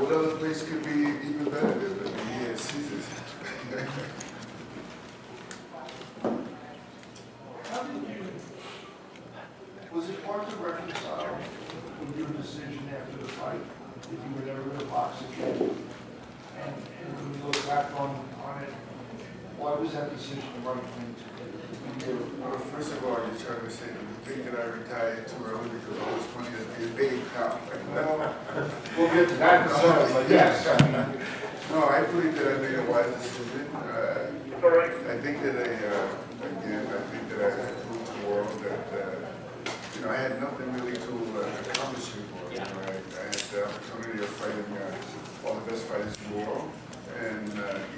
what other place could be even better than the here at Caesars? How did you, was it hard to reconcile with your decision after the fight that you were never going to box again? And when you look back on it, why was that decision the right thing to do? Well, first of all, you're trying to say, do you think that I retired too early because all this money is being paid now? We'll get to that in a second, but yes. No, I believe that I made a wise decision. I think that I think that I proved to the world that, I had nothing really to accomplish anymore. I had the opportunity of fighting all the best fighters in the world and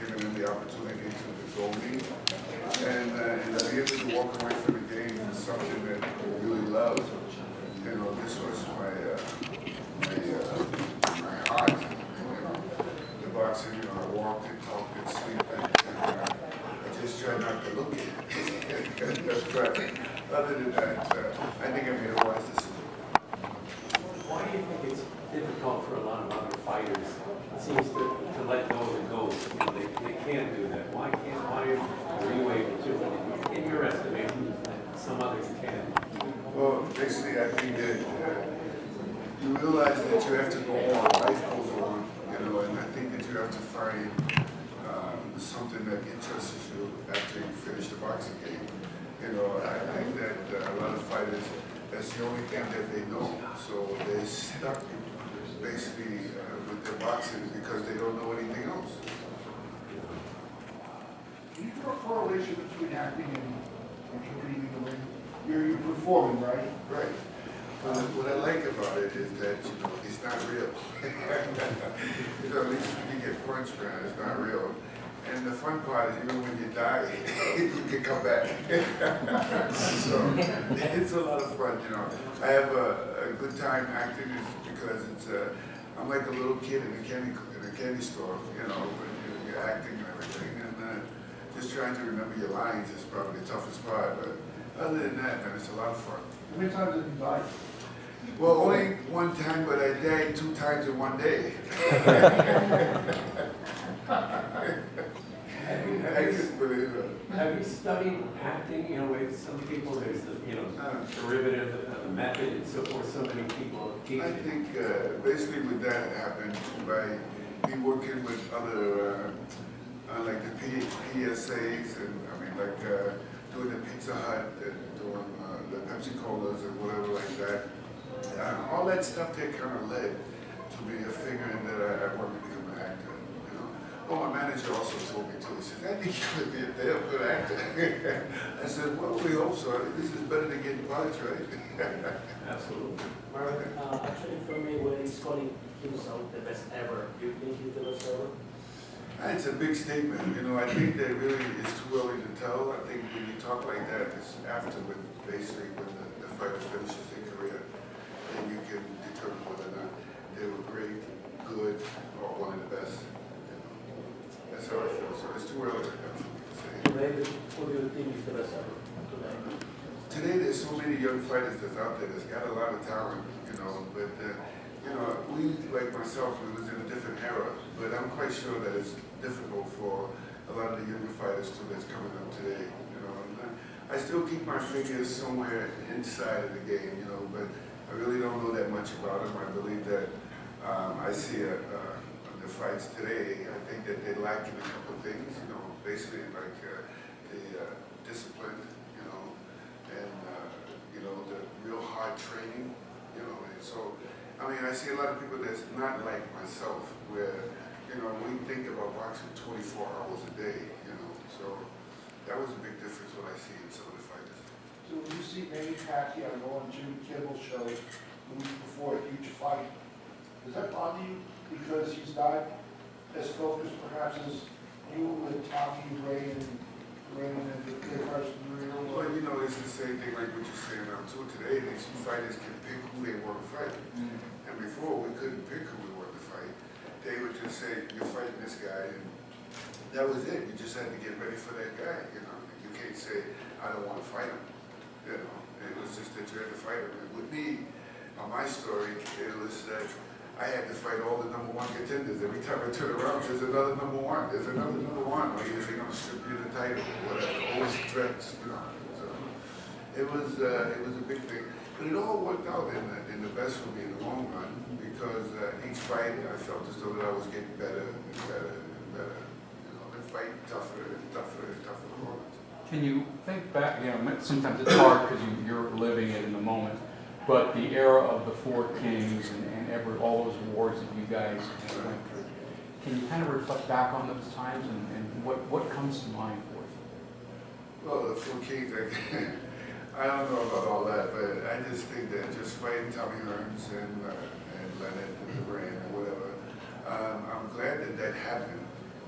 giving them the opportunity to control me. And to be able to walk away from the game is something that I really loved. This was my heart. The boxing, I walked and talked and slept and I just tried not to look at it. That's right. Other than that, I think I made a wise decision. Why do you think it's difficult for a lot of other fighters? It seems to let go of the ghost. They can't do that. Why are you able to? In your estimation, some others can. Well, basically, I think that you realize that you have to go on. Life goes on, and I think that you have to find something that interests you after you finish the boxing game. I think that a lot of fighters, that's the only thing that they know. So they're stuck basically with their boxing because they don't know anything else. Can you draw a correlation between acting and competing in the ring? You're performing, right? Right. What I like about it is that, it's not real. At least when you get punched, man, it's not real. And the fun part is even when you die, you can come back. So it's a lot of fun, I have a good time acting because I'm like a little kid in a candy store, when you're acting and everything. And just trying to remember your lines is probably the toughest part. But other than that, man, it's a lot of fun. How many times have you died? Well, only one time, but I died 2 times in one day. Have you studied acting? With some people, there's the derivative of the method and so forth. So many people teach. I think basically with that happened by me working with other, like the PSAs and doing the Pizza Hut and doing the Pepsi Colas and whatever like that. All that stuff that kind of led to me figuring that I wanted to become an actor. Well, my manager also told me too. He said, "I think you could be a damn good actor." I said, "Well, we hope so. This is better than getting parts, right?" Absolutely. Marvin, actually for me, when he's calling himself the best ever, do you think he's the best ever? It's a big statement. I think that really is too early to tell. I think when you talk like that, it's after basically when the fighter finishes their career, then you can determine whether or not they were great, good, or one of the best. That's how I feel. So it's too early to say. Today, who do you think is the best ever? Today, there's so many young fighters that's out there that's got a lot of talent, but we, like myself, we was in a different era, but I'm quite sure that it's difficult for a lot of the younger fighters too that's coming up today, and I still keep my fingers somewhere inside of the game, but I really don't know that much about them. I believe that I see the fights today, I think that they lack in a couple of things, basically like the discipline, and the real hard training, and so, I see a lot of people that's not like myself, where, we think about boxing 24 hours a day, so that was a big difference what I see in some of the fighters. So when you see Manny Pacquiao go on Jimmy Kimmel's show the week before a huge fight, does that bother you? Because he's not as focused perhaps as you and Tommy Ray and the first real. Well, it's the same thing like what you're saying now too. Today, these fighters can pick who they want to fight. And before, we couldn't pick who we wanted to fight. They would just say, "You're fighting this guy," and that was it. You just had to get ready for that guy, You can't say, "I don't want to fight him." It was just that you had to fight him. And with me, on my story, it was that I had to fight all the #1 contenders. Every time I turn around, there's another #1. There's another #1. Or either they're going to strip you the title, or whatever. Always threats, you know. So it was a big thing. But it all worked out in the best for me in the long run, because each fight I felt as though that I was getting better and better and better. You know, and fighting tougher and tougher and tougher opponents. Can you think back, you know, sometimes it's hard because you're living it in the moment, but the era of the Four Kings and all those wars that you guys went through, can you kind of reflect back on those times and what comes to mind for you? Well, the Four Kings, I don't know about all that, but I just think that just fighting Tommy Hearns and Leonard and Duran or whatever, I'm glad that happened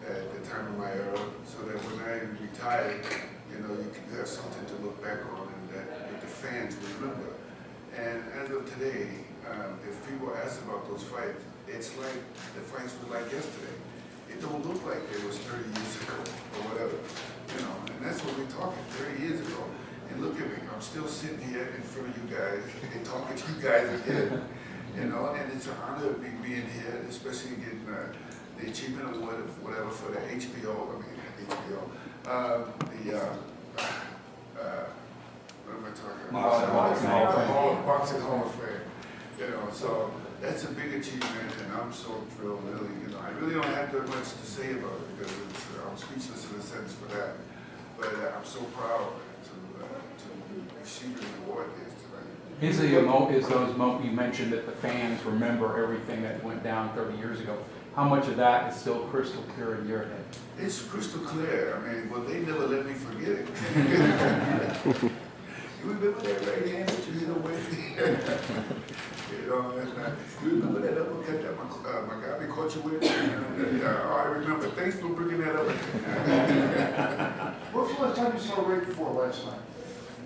at the time of my era, so that when I retired, you know, you have something to look back on and that the fans remember. And as of today, if people ask about those fights, it's like the fights were like yesterday. It don't look like it was 30 years ago or whatever, you know. And that's what we're talking, 30 years ago. And look at me, I'm still sitting here in front of you guys and talking to you guys again, you know. And it's an honor of me being here, especially getting the Achievement Award or whatever for the HBO. I mean, HBO. What am I talking about? Boxing Hall of Fame. You know, so that's a big achievement, and I'm so thrilled, really. You know, I really don't have that much to say about it because I'm speechless in a sense for that. But I'm so proud to receive an award this tonight. Is those moments you mentioned that the fans remember everything that went down 30 years ago? How much of that is still crystal clear in your head? It's crystal clear. I mean, well, they never let me forget it. You remember that right hand that you hit away? You know, you remember that uppercut that Magabi caught you with? I remember. Thanks for bringing that up. What was the last time you saw Ray before last night?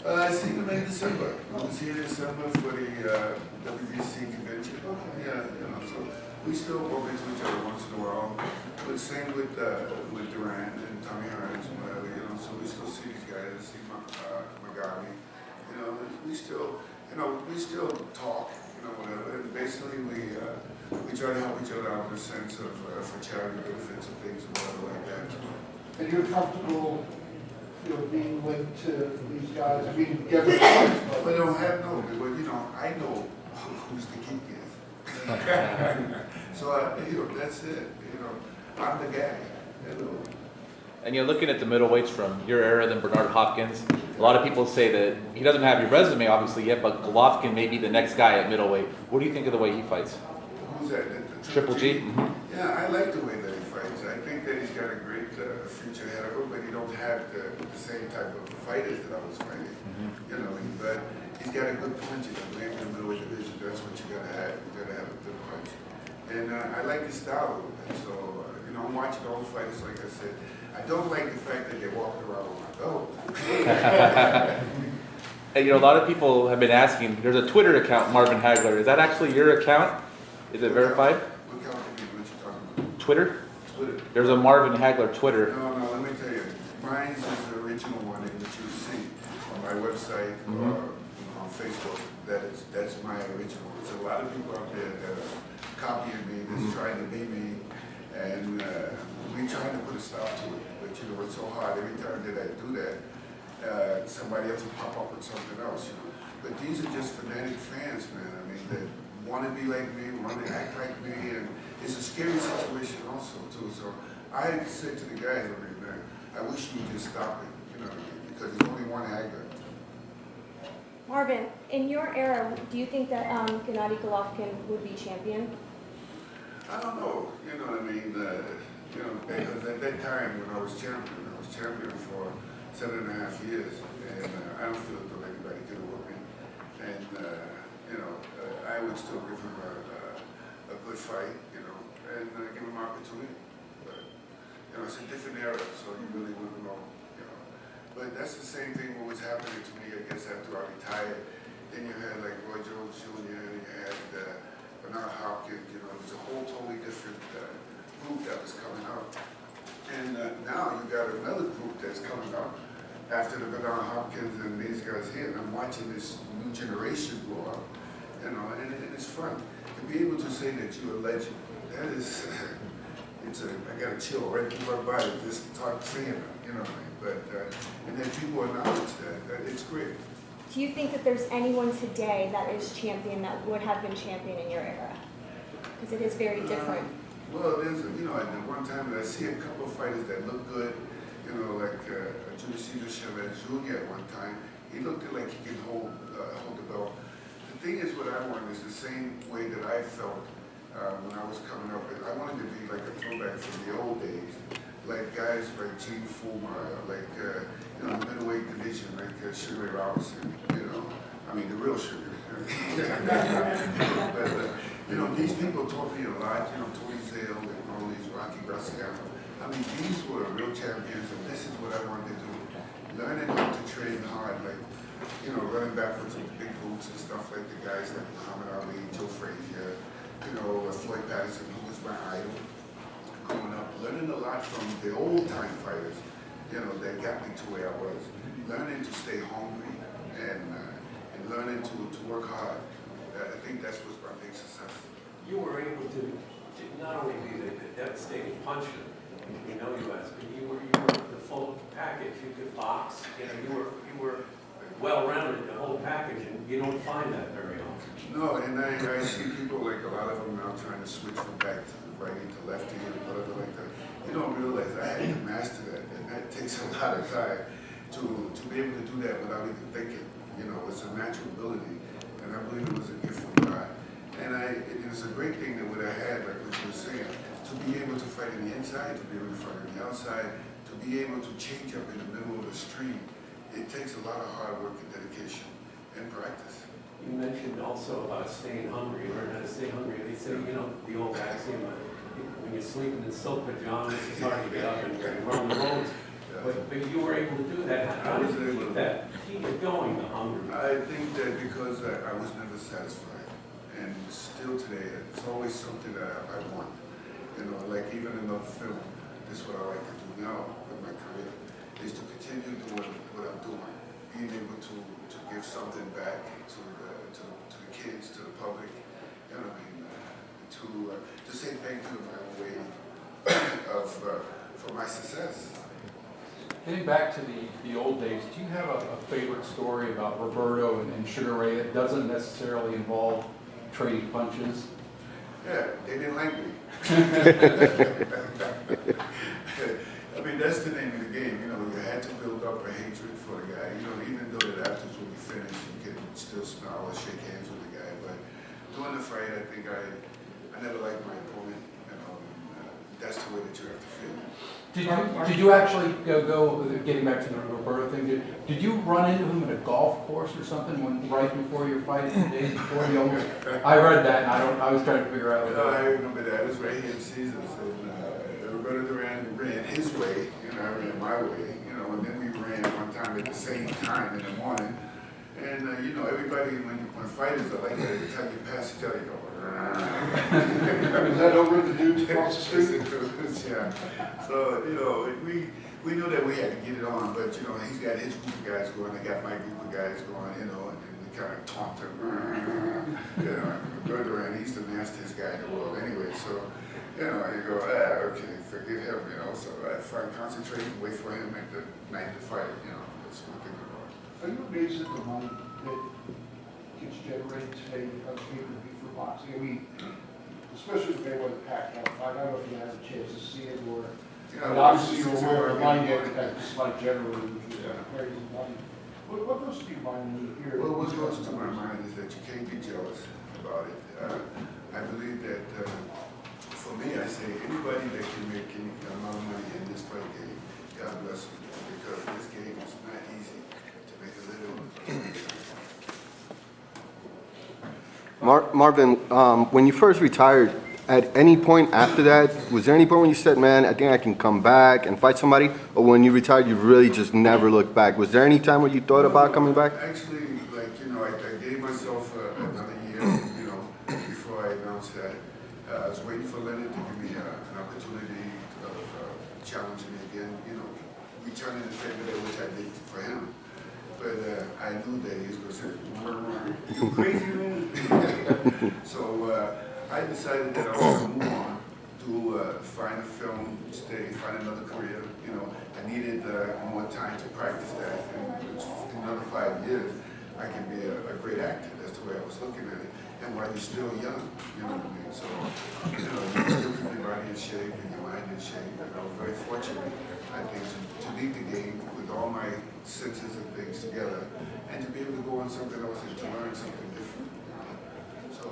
I seen him in December. I was here in December for the WBC convention. Yeah, you know, so we still bump into each other once in a while. But same with Duran and Tommy Hearns and whatever, you know, so we still see these guys, see Magabi. You know, we still talk, you know, whatever. And basically we try to help each other out in the sense of for charity benefits and things and whatever like that. And you're comfortable, you know, being linked to these guys? I mean, get the points, But I don't have no, but you know, I know who's the king is. So, you know, that's it. You know, I'm the guy. You know. And you're looking at the middleweights from your era, then Bernard Hopkins. A lot of people say that he doesn't have your resume, obviously, yet, but Golovkin may be the next guy at middleweight. What do you think of the way he fights? Who's that? The Triple G? Mm-hmm. Yeah, I like the way that he fights. I think that he's got a great future ahead of him, but he don't have the same type of fighters that I was fighting. Mm-hmm. You know, but he's got a good punch in the middleweight division. That's what you gotta have. You gotta have a good punch. And I like his style a little bit. So, you know, I'm watching all the fighters, like I said. I don't like the fact that they walk around with my belt. And, you know, a lot of people have been asking, there's a Twitter account, Marvin Hagler. Is that actually your account? Is it verified? What kind of people are you talking about? Twitter? Twitter. There's a Marvin Hagler Twitter. No, let me tell you. Mine is the original one that you see on my website or on Facebook. That's my original. There's a lot of people out there that are copying me, that's trying to be me, and we trying to put a stop to it. But you know, it's so hard. Every time that I do that, somebody else will pop up with something else. You know. But these are just fanatic fans, man. I mean, that want to be like me, want to act like me, and it's a scary situation also too. So I said to the guys, I mean, man, I wish you would just stop it, you know, because there's only one Hagler. Marvin, in your era, do you think that Gennady Golovkin would be champion? I don't know, you know what I mean? You know, because at that time when I was champion for 7.5 years, and I don't feel as though anybody could have whooped me. And you know, I would still give him a good fight, you know, and give him opportunity. But you know, it's a different era, so you really wouldn't know, you know. But that's the same thing what was happening to me, I guess, after I retired. Then you had like Roy Jones Jr., and you had Bernard Hopkins, you know, it was a whole totally different group that was coming up. And now you got another group that's coming up after the Bernard Hopkins and these guys here. And I'm watching this new generation grow up. you know, and it's fun. To be able to say that you're a legend, that is, I got a chill right through my body just saying it, you know what I mean? But, and then people acknowledge that, it's great. Do you think that there's anyone today that is champion that would have been champion in your era? Because it is very different. Well, there's, you know, at the one time that I see a couple of fighters that look good, you know, like Julio Cesar Chavez Jr. at one time, he looked like he could hold the belt. The thing is, what I want is the same way that I felt when I was coming up. I wanted to be like a throwback from the old days, like guys like Gene Fullmeyer, like, you know, the middleweight division, like Sugar Ray Robinson, you know, I mean, the real Sugar. But, you know, these people taught me a lot, you know, Tony Zale and all these Rocky Graciano. I mean, these were real champions, and this is what I wanted to do. Learning how to train hard, like, you know, running backwards with the big boots and stuff like the guys like Muhammad Ali, Joe Frazier, you know, Floyd Patterson, who was my idol growing up. Learning a lot from the old time fighters, you know, that got me to where I was. Learning to stay hungry and learning to work hard. I think that's what's my big success. You were able to not only be the devastating puncher, we know you as, but you were the full package. You could box, you know, you were well-rounded, the whole package, and you don't find that very often. No, and I see people like a lot of them now trying to switch from back to righty to lefty and whatever like that. You don't realize I had to master that, and that takes a lot of time to be able to do that without even thinking. You know, it's a natural ability, and I believe it was a gift from God. And it is a great thing that what I had, like what you were saying, to be able to fight on the inside, to be able to fight on the outside, to be able to change up in the middle of the street. It takes a lot of hard work and dedication and practice. You mentioned also about staying hungry, learn how to stay hungry. They say, you know, the old axiom, when you're sleeping in silk pajamas, it's hard to get up and run the roads. But you were able to do that. How did you keep that? Keep it going, the hunger. I think that because I was never satisfied, and still today, it's always something that I want. You know, like even in the film, this is what I like to do now with my career, is to continue doing what I'm doing, being able to give something back to the kids, to the public, you know what I mean, to say thank you in my own way for my success. Getting back to the old days, do you have a favorite story about Roberto and Sugar Ray that doesn't necessarily involve trading punches? Yeah, they didn't like me. I mean, that's the name of the game. You know, you had to build up a hatred for the guy. You know, even though that afterwards when we finished, you could still smile or shake hands with the guy. But during the fight, I think I never liked my opponent. You know, and, that's the way that you have to feel. Did you actually go getting back to the Roberto thing? Did you run into him at a golf course or something right before your fight, the days before you almost? I read that, and I was trying to figure out. No, I remember that. It was right here in Caesars, and Roberto Duran ran his way, and I ran my way. You know, and then we ran one time at the same time in the morning. And you know, everybody when fighters are like that, every time you pass each other, you go. Is that over the dudes across the street? Yeah. So, you know, we knew that we had to get it on, but, you know, he's got his group of guys going, I got my group of guys going, you know, and then we kind of taunt him. You know, Roberto, he's the nastiest guy in the world anyway, so, you know, you go, okay, forget him, you know, so I concentrate and wait for him at the night of the fight, you know, that's one thing about it. Are you amazed at the money that gets generated today on pay-per-view for boxing? I mean, especially the Mayweather Pacquiao fight. I don't know if you had a chance to see it or. Yeah, And obviously, you're aware of money that just like generally, which is crazy money. What goes through your mind when you hear? Well, what goes to my mind is that you can't be jealous about it. I believe that, for me, I say anybody that can make any amount of money in this fight game, God bless them, because this game is not easy to make a living. Marvin, when you first retired, at any point after that, was there any point when you said, man, I think I can come back and fight somebody? Or when you retired, you really just never looked back? Was there any time when you thought about coming back? Actually, like, you know, I gave myself another year, you know, before I announced that. I was waiting for Leonard to give me an opportunity of challenging me again, you know, returning the favor that which I did for him. But I knew that he was going to say, you crazy, man? So I decided that I was going to move on to find a film, find another career. You know, I needed more time to practice that. And in another 5 years, I can be a great actor. That's the way I was looking at it. And while you're still young, you know what I mean? So, you know, you still keep your body in shape and your mind in shape. And I was very fortunate, I think, to lead the game with all my senses and things together and to be able to go on something else and to learn something different. You know? So,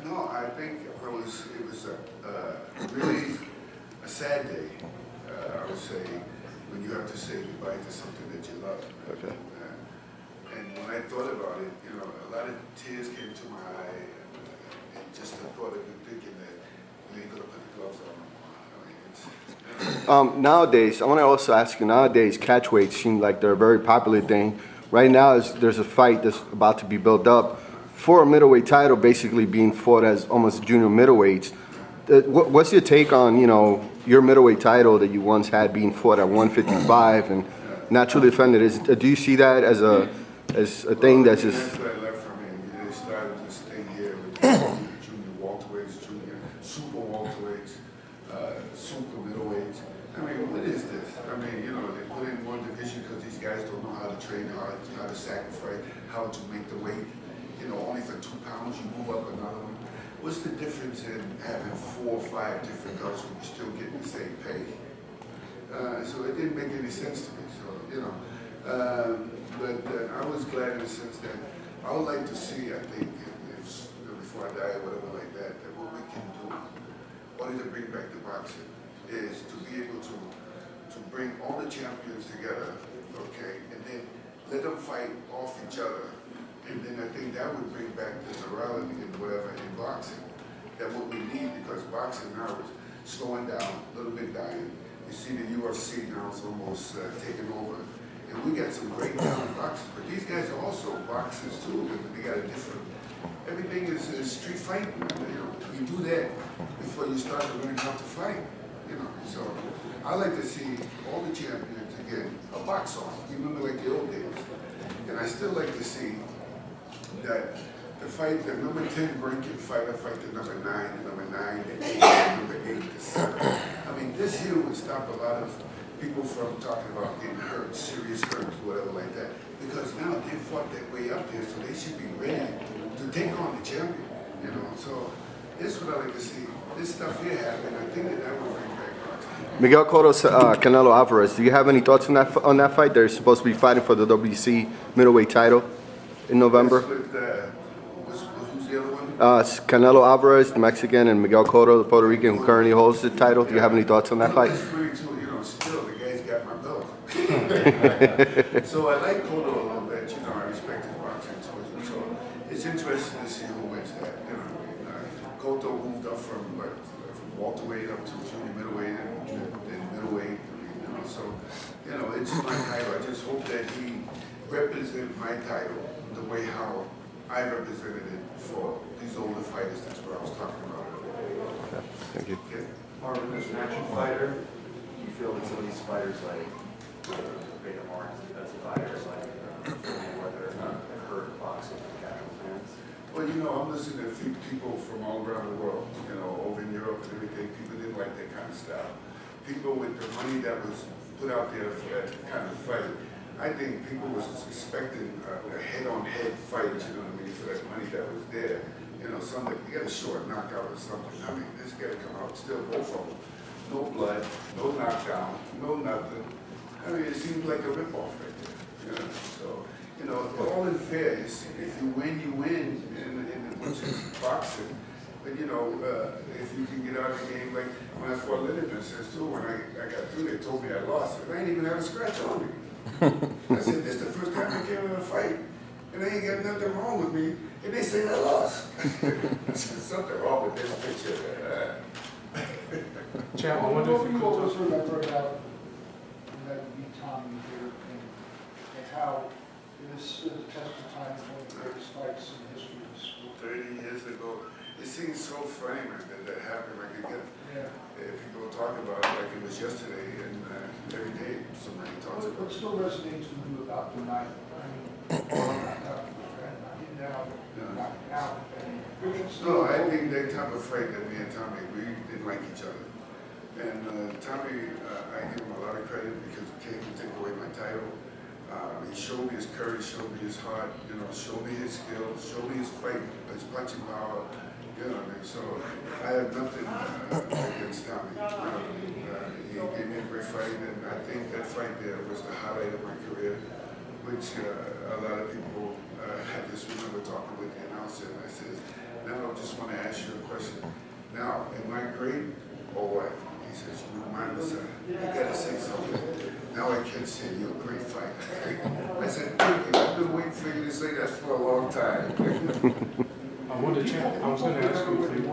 no, I think it was really a sad day, I would say, when you have to say goodbye to something that you love. Okay. And when I thought about it, you know, a lot of tears came to my eye, and just the thought of you thinking that you ain't gonna put the gloves on. I mean, it's, Nowadays, I want to also ask you, nowadays, catch weights seem like they're a very popular thing. Right now, there's a fight that's about to be built up for a middleweight title, basically being fought as almost junior middleweights. What's your take on, you know, your middleweight title that you once had being fought at 155 and naturally defended? Do you see that as a thing that's just... That's what I left from it. They started this thing here with junior welterweights, junior super welterweights, super middleweights. I mean, what is this? I mean, you know, they put in one division because these guys don't know how to train hard, how to sacrifice, how to make the weight. You know, only for 2 pounds you move up another one. What's the difference in having 4 or 5 different belts when you're still getting the same pay? So it didn't make any sense to me. So, you know, but I was glad in the sense that I would like to see, I think, if before I die or whatever like that what we can do, wanting to bring back the boxing, is to be able to bring all the champions together, okay, and then let them fight off each other. And then I think that would bring back the morality and whatever in boxing. That what we need, because boxing now is slowing down, a little bit dying. You see the UFC now is almost taking over. And we got some great talent boxers, but these guys are also boxers too, but they got a different, everything is street fighting. You know, you do that before you start to learn how to fight. You know, so I like to see all the champions again, a box off. You remember like the old days. And I still like to see that the number 10 ranking fighter fight the number 9, the number 9, the 8, the number 8, the 7. I mean, this here would stop a lot of people from talking about getting hurt, serious hurt, whatever like that. Because now they fought their way up there, so they should be ready to take on the champion. You know, so this is what I like to see. This stuff here happen. I think that will bring back boxing. Miguel Cotto's Canelo Alvarez. Do you have any thoughts on that fight? They're supposed to be fighting for the WBC middleweight title in November. With, who's the other one? Canelo Alvarez, the Mexican, and Miguel Cotto, the Puerto Rican, who currently holds the title. Do you have any thoughts on that fight? It's funny too, you know, still the guy's got my belt. So I like Cotto a little bit, you know, I respect his boxing too. So it's interesting to see who wins that. You know, Cotto moved up from welterweight up to junior middleweight and then middleweight. You know, so you know, it's my title. I just hope that he represents my title the way how I represented it for these older fighters. That's what I was talking about. Okay, thank you. Okay. Marvin, as an action fighter, do you feel that some of these fighters, like Vader Mark, defensive fighters, like Mayweather, have heard boxing from casual fans? Well, you know, I'm listening to people from all around the world, you know, over in Europe and everything. People didn't like that kind of style. People with the money that was put out there for that kind of fight, I think people was expecting a head-on-head fight, you know what I mean, for that money that was there. You know, something, you get a short knockout or something. I mean, this guy come out, still both of them. No blood, no knockdown, no nothing. I mean, it seems like a ripoff right there. You know, so, you know, all in fairness, if you win, you win, which is boxing. But, you know, if you can get out of the game, like when I fought Lineman, says too, when I got through, they told me I lost. And I didn't even have a scratch on me. I said, this is the first time I came in a fight, and I ain't got nothing wrong with me, and they say I lost. There's something wrong with this picture. Chad, I wonder if What you we could always talk. remember about that would be Tommy here and how it is stood the test of time as one of the greatest fights in the history of the sport. 30 years ago, it seems so funny, man, that happened. Like again, Yeah. people talk about it like it was yesterday, and every day somebody talks about What it. still resonates with you about the night? I mean, I didn't down, knock it out. No, I think that type of fight that me and Tommy, we didn't like each other. And Tommy, I give him a lot of credit because he came to take away my title. He showed me his courage, showed me his heart, showed me his skills, showed me his fight, his punching power. You know what I mean? So I have nothing against Tommy. He gave me a great fight, and I think that fight there was the highlight of my career, which a lot of people had just remember talking with the announcer, and I said, now I just want to ask you a question. Now, am I great or what? He says, you remind me, son, you got to say something. Now I can say you're a great fighter. I said, thank you. I've been waiting for you to say that for a long time. I was going to ask you if you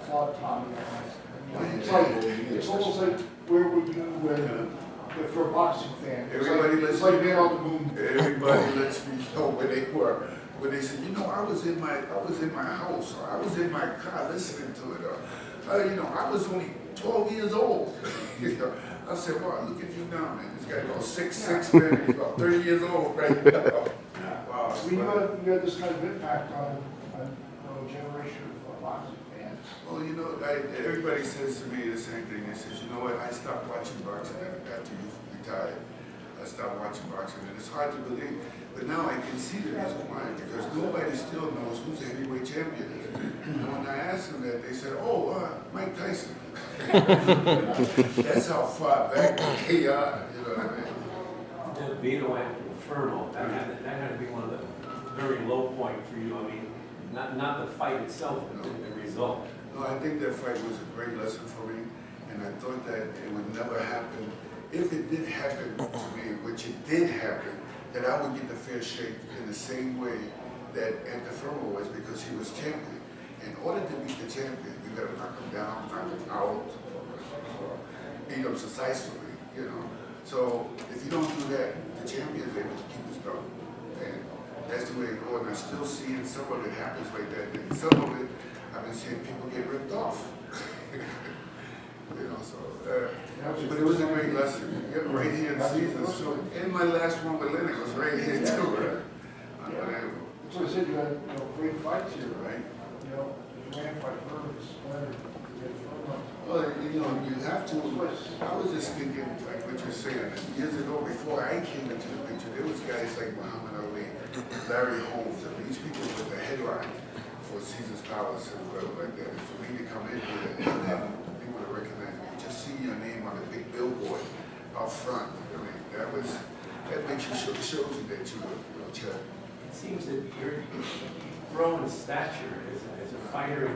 Fought Tommy. It's almost like where would you when, for a boxing fan? It's like man on the moon. Everybody lets me know when they said, I was in my house, or I was in my car listening to it, or I was only 12 years old. I said, wow, look at you now, man. This guy about 6'6", man. He's about 30 years old right now. Wow. You had this kind of impact on a generation of boxing fans. Well, everybody says to me the same thing. They says, you know what, I stopped watching boxing after you retired. I stopped watching boxing, and it's hard to believe. But now I can see the reason why, because nobody still knows who's the heavyweight champion is. And when I asked them that, they said, Mike Tyson. That's how far back they are, you know what I mean? The Vito and Inferno, that had to be one of the very low point for you. I mean, not the fight itself, but the result. No, I think that fight was a great lesson for me, and I thought that it would never happen. If it did happen to me, which it did happen, that I would get the fair shake in the same way that Antifermo was, because he was champion. In order to beat the champion, you got to knock him down, knock him out, or beat him successfully, So if you don't do that, the champion is able to keep his belt. And that's the way it goes. And I still see in some of it happens like that. And some of it, I've been seeing people get ripped off. But it was a great lesson. Right here in season. So, and my last one with Leonard was right here too. Unbelievable. That's what I said, you had great fights here, Right? You ran fight first, Leonard, Well, you have to. I was just thinking, like what you're saying, years ago, before I came into the picture, there was guys like Muhammad Ali, Larry Holmes, and these people with the headline for Caesar's Palace and whatever like that. And for me to come in here and then people to recognize me, just see your name on a big billboard out front, that makes you shows you that you were Chad. It seems that you're grown in stature as a fighter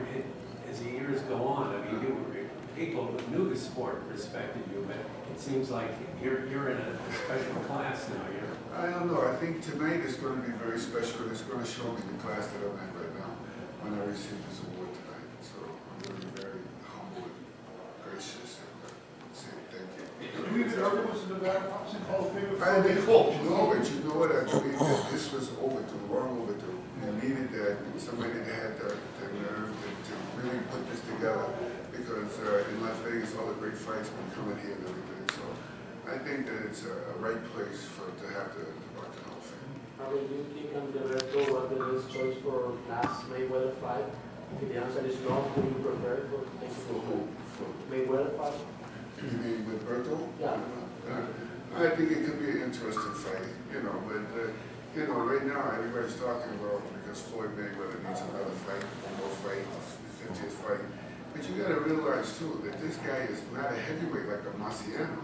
as the years go on. I mean, people who knew the sport respected you, but it seems like you're in a special class now. I don't know. I think tonight is going to be very special. It's going to show me the class that I'm in right now when I receive this award tonight. So I'm going to be very humble and gracious and say thank you. Do you even ever was in the Nevada Boxing Hall of Fame? I didn't know, but you know what? I believe that this was overdue, long overdue. And needed that somebody that had the nerve to really put this together, because in Las Vegas all the great fights been coming here and everything. So I think that it's a right place to have the Boxing Hall of Fame. Marvin, do you think Alberto was the best choice for last Mayweather fight? If the answer is no, who you prefer For who? For Mayweather fight? you mean with Berto? Yeah. I think it could be an interesting fight, but right now everybody's talking about, because Floyd Mayweather needs another fight, one more fight, his 50th fight. But you got to realize too that this guy is not a heavyweight like a Marciano.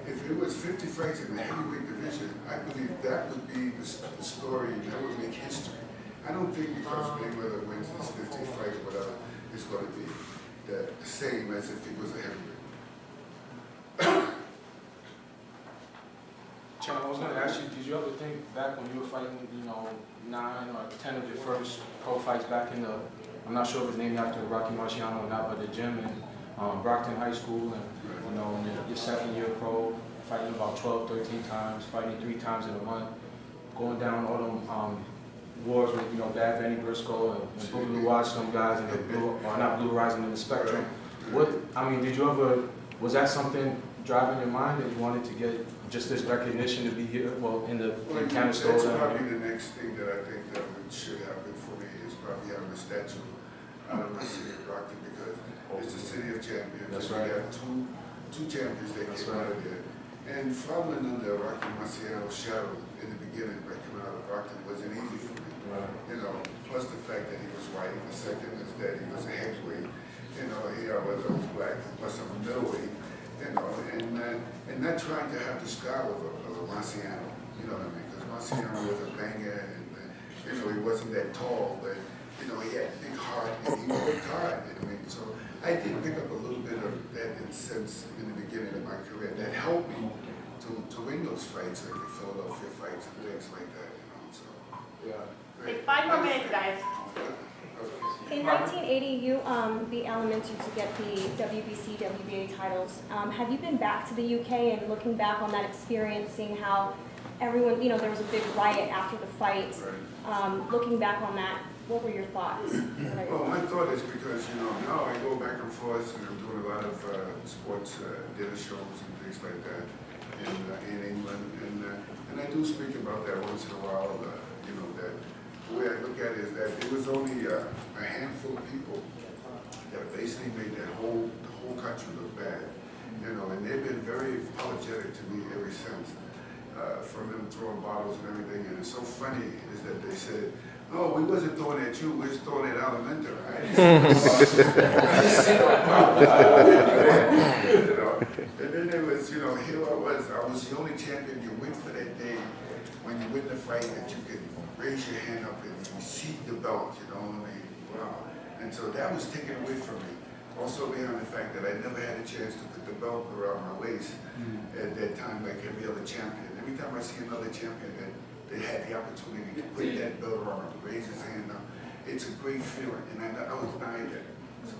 If it was 50 fights in the heavyweight division, I believe that would be the story that would make history. I don't think because Mayweather wins this 50th fight or whatever, it's going to be the same as if he was a heavyweight. Chan, I was going to ask you, did you ever think back when you were fighting, 9 or 10 of your first pro fights back in I'm not sure if it's named after Rocky Marciano or not, but the gym in Brockton High School, and in your second year pro, fighting about 12, 13 times, fighting 3 times in a month, going down all them wars with, Bad Benny Briscoe and Blue Watch, some guys in the Blue, or not Blue Horizon in the Spectrum. Did you ever, was that something driving your mind that you wanted to get just this recognition to be here, well, in the Well, county store. that's probably the next thing that I think that should happen for me is probably having a statue out of my city of Brockton because it's the city of champions. That's and right. We have two champions that That's came right. out of there. And following under Rocky Marciano's shadow in the beginning by coming out of Brockton wasn't easy for me. Right. You know, plus the fact that he was white. The second is that he was a heavyweight. You know, here I was black. Plus I'm a middleweight. You know, and not trying to have the style of a Marciano. You know what I mean? Because Marciano was a banger, and you know he wasn't that tall, but you know he had a big heart and he worked hard. You know what I mean? So I did pick up a little bit of that sense in the beginning of my career that helped me to win those fights, like the Philadelphia fights and things like that. You know, so Yeah. great. 5 more minutes, guys. Okay. In 1980, you beat Elementary to get the WBC, WBA titles. Have you been back to the UK and looking back on that experience, seeing how everyone, there was a big riot after the fight. Right. Looking back on that, what were your thoughts? Well, my thought is because, now I go back and forth and I'm doing a lot of sports dinner shows and things like that in England. And I do speak about that once in a while, that the way I look at it is that it was only a handful of people that basically made the whole country look bad. And they've been very apologetic to me ever since, from them throwing bottles and everything. And it's so funny is that they said, "No, we wasn't throwing at you, we was throwing at Elementary." And then there was, here I was the only champion. You win for that day when you win the fight that you could raise your hand up and receive the belt, you know what I mean? Wow. And so that was taken away from me. Also beyond the fact that I never had a chance to put the belt around my waist at that time like every other champion. Every time I see another champion that they had the opportunity to put that belt around him, raise his hand up, it's a great feeling, and I was denied that. So,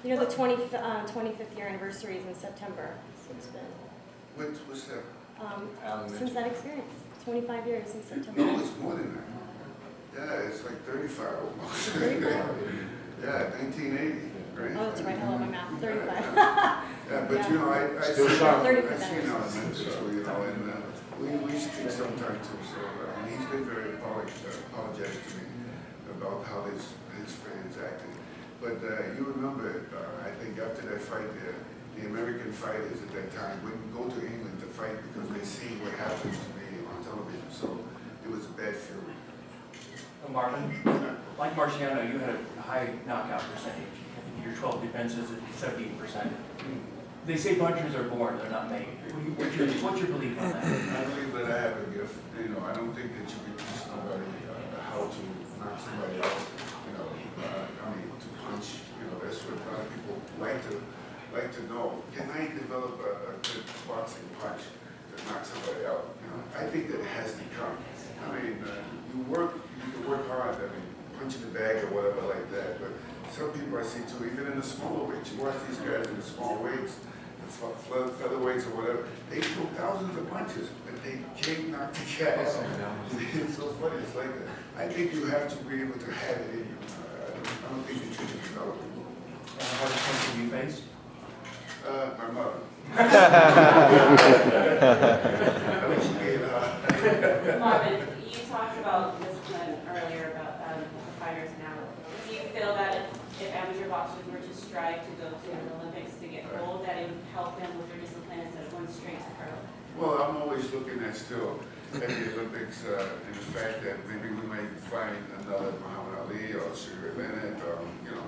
The 25th year anniversary is in September. So it's been what's that? since that experience. 25 years in September. No, it's more than that. Yeah, it's like 35 almost. 35? Yeah, 1980, right? Oh, that's right. Hello, my math. 35. Yeah, but Yeah. I Still see sharp. I see now too, and we speak sometimes too, so, and he's been very apologetic to me about how his fans acted. But you remember, I think after that fight there, the American fighters at that time wouldn't go to England to fight because they see what happened to me on television, so it was a bad feeling. Marvin, like Marciano, you had a high knockout percentage. I think your 12 defenses at 78%. They say punchers are born, they're not made. What's your belief on that? I believe that I have a gift. I don't think that you can teach somebody how to knock somebody out. To punch. That's what a lot of people like to know. Can I develop a good boxing punch to knock somebody out? I think that it has to come. You can work hard. Punching the bag or whatever like that. But some people I see too, even in the smaller weights. You watch these guys in the small weights, the featherweights or whatever. They throw thousands of punches, but they can't knock the guy out. It's so funny. It's like that. I think you have to be able to have it in you. I don't think that you can develop it. Hardest punch have you faced? My mother. Marvin, you talked about discipline earlier about the fighters now. Do you feel that if amateur boxers were to strive to go to the Olympics to get gold, that it would help them with their discipline instead of going straight to pro? Well, I'm always looking at still at the Olympics and the fact that maybe we might find another Muhammad Ali or Sugar Leonard or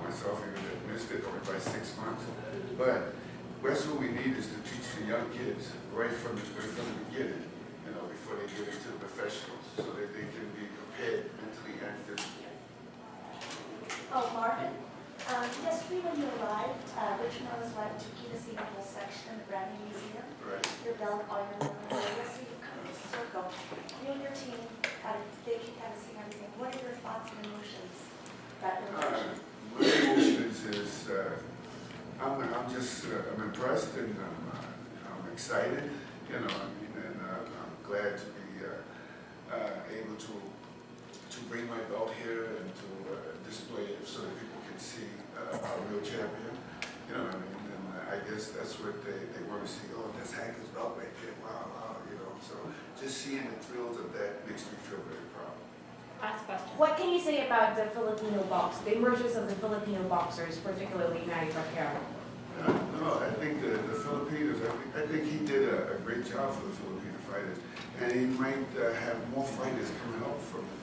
myself even that missed it only by 6 months. But that's what we need is to teach the young kids right from the beginning, before they get into the professionals, so that they can be prepared mentally and physically. Oh, Marvin, yesterday when you arrived, Richard Rosewhite took you to see the whole section in the brand new museum. Right. Your belt, all your memorabilia, so you come in a circle. You and your team they keep kind of seeing everything. What are your thoughts and emotions about the location? My emotions is I'm impressed and I'm excited, and I'm glad to be able to bring my belt here and to display it so that people can see our real champion. And I guess that's what they want to see. Oh, that's Hagler's belt right there. Wow, wow, you know. So just seeing the thrills of that makes me feel very proud. Last question. What can you say about the Filipino box, the emergence of the Filipino boxers, particularly Manny Pacquiao? No, I think the Filipinos, I think he did a great job for the Filipino fighters. And he might have more fighters coming up from the